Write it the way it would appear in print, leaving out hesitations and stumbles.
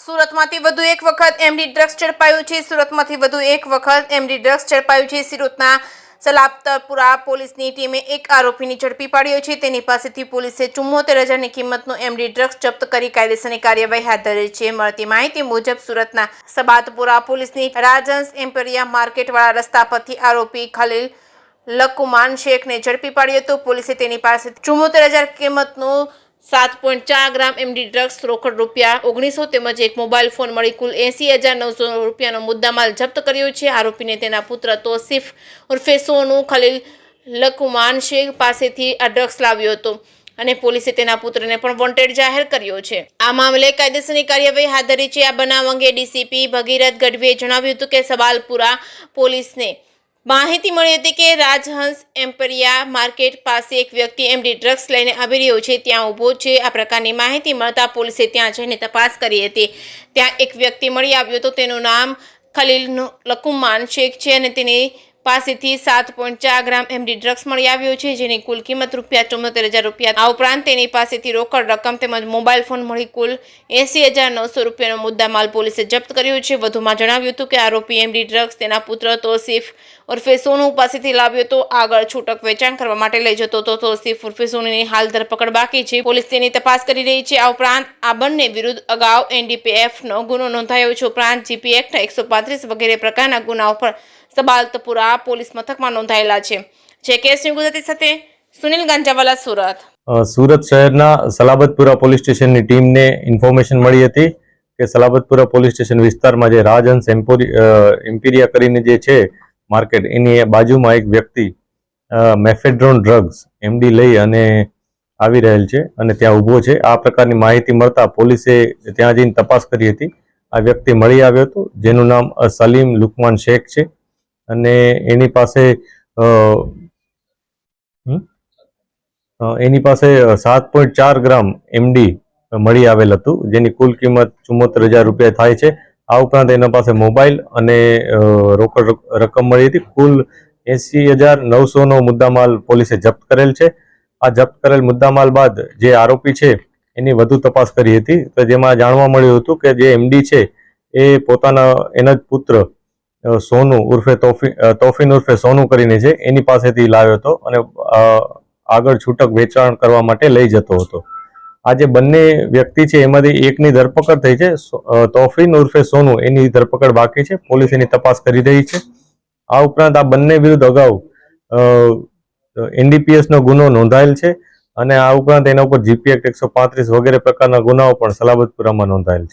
સુરતમાંથી વધુ એક વખત એમડી ડ્રગ્સ ઝડપાયું છે. સુરતમાંથી વધુ એક વખત એમડી ડ્રગ્સ ઝડપાયું છે. સુરતના સલાબતપુરા પોલીસની ટીમે એક આરોપીને ઝડપી પાડ્યો છે. તેની પાસેથી પોલીસે 74,000ની કિંમતનું એમડી ડ્રગ્સ જપ્ત કરી કાયદેસરની કાર્યવાહી હાથ ધરી છે. મળતી માહિતી મુજબ સુરતના સલાબતપુરા પોલીસની રાજહંસ એમ્પેરિયા માર્કેટવાળા રસ્તા પરથી આરોપી ખલીલ લકુમાન શેખને ઝડપી પાડ્યો હતો. પોલીસે તેની પાસે 74,000 કિંમતનું 7.4 ગ્રામ એમડી ડ્રગ્સ, રોકડ રૂપિયા 1900 તેમજ એક મોબાઈલ ફોન મળી કુલ 80,900 રૂપિયાનો મુદ્દામાલ જપ્ત કર્યો છે. આરોપીને તેના પુત્ર તોસીફ ઉર્ફે સોનુ ખલીલ લકુમાન શેખ પાસેથી આ ડ્રગ્સ લાવ્યો હતો અને પોલીસે તેના પુત્રને પણ વોન્ટેડ જાહેર કર્યો છે. આ મામલે કાયદેસરની કાર્યવાહી હાથ ધરી છે. આ બનાવ અંગે ડીસીપી ભગીરથ ગઢવીએ જણાવ્યું હતું કે સલાબતપુરા પોલીસને માહિતી મળી હતી કે રાજહંસ એમ્પેરિયા માર્કેટ પાસે એક વ્યક્તિ એમડી ડ્રગ્સ લઈને આવી રહ્યો છે, ત્યાં ઊભો છે. આ પ્રકારની માહિતી મળતા પોલીસે ત્યાં જઈને તપાસ કરી હતી. ત્યાં એક વ્યક્તિ મળી આવ્યો હતો. તેનું નામ ખલીલ લકુમાન શેખ છે અને તેની પાસેથી 7.4 ગ્રામ એમડી ડ્રગ્સ મળી આવ્યો છે, જેની કુલ કિંમત રૂપિયા 74,000 રૂપિયા. આ ઉપરાંત તેની પાસેથી રોકડ રકમ તેમજ મોબાઈલ ફોન મળી કુલ 80,900 રૂપિયાનો મુદ્દામાલ પોલીસે જપ્ત કર્યો છે. વધુમાં જણાવ્યું હતું કે આરોપી એમડી ડ્રગ્સ તેના પુત્ર તોસીફ ઉર્ફે સોનુ પાસેથી લાવ્યો તો આગળ છૂટક વેચાણ કરવા માટે લઈ જતો હતો. તોસીફ ઉર્ફે સોનુની હાલ ધરપકડ બાકી છે. પોલીસ તેની તપાસ કરી રહી છે. આ ઉપરાંત આ બંને વિરુદ્ધ અગાઉ એનડીપીએફનો ગુનો નોંધાયો છે. ઉપરાંત જીપી એક્ટ 135 વગેરે પ્રકારના ગુનાઓ પર સલાબતપુરા પોલીસ મથકમાં નોંધાયેલા છે. જે કેસની ગુજરાતી સાથે સુનિલ ગાંજાવાલા, સુરત. સુરત શહેરના સલાબતપુરા પોલીસ સ્ટેશનની ટીમને ઇન્ફોર્મેશન મળી હતી કે સલાબતપુરા પોલીસ સ્ટેશન વિસ્તારમાં જે રાજહંસ એમ્પેરિયા કરીને જે છે માર્કેટ, એની બાજુમાં એક વ્યક્તિ મેફેડ્રોન ડ્રગ્સ એમડી લઈ અને આવી રહેલ છે અને ત્યાં ઊભો છે. આ પ્રકારની માહિતી મળતા પોલીસે ત્યાં જઈને તપાસ કરી હતી. આ વ્યક્તિ મળી આવ્યો હતો, જેનું નામ સલીમ લુકમાન શેખ છે અને એની પાસે 7.4 ગ્રામ એમડી મળી આવેલ હતું, જેની કુલ કિંમત 74,000 રૂપિયા થાય છે. આ ઉપરાંત એના પાસે મોબાઈલ અને રોકડ રકમ મળી હતી. કુલ 80,900નો મુદ્દામાલ પોલીસે જપ્ત કરેલ છે. આ જપ્ત કરેલ મુદ્દામાલ બાદ જે આરોપી છે એની વધુ તપાસ કરી હતી, તો જેમાં જાણવા મળ્યું હતું કે જે એમડી છે એ એના જ પુત્ર સોનુ ઉર્ફે તોફીન ઉર્ફે સોનુ કરીને છે, એની પાસેથી લાવ્યો હતો અને આગળ છૂટક વેચાણ કરવા માટે લઈ જતો હતો. આ જે બંને વ્યક્તિ છે એમાંથી એકની ધરપકડ થઈ છે. તોફીન ઉર્ફે સોનુ, એની ધરપકડ બાકી છે. પોલીસ એની તપાસ કરી રહી છે. આ ઉપરાંત આ બંને વિરુદ્ધ અગાઉ એનડીપીએસનો ગુનો નોંધાયેલ છે અને આ ઉપરાંત એના ઉપર જીપી એક્ટ 135 વગેરે પ્રકારના ગુનાઓ પણ સલાબતપુરામાં નોંધાયેલ છે.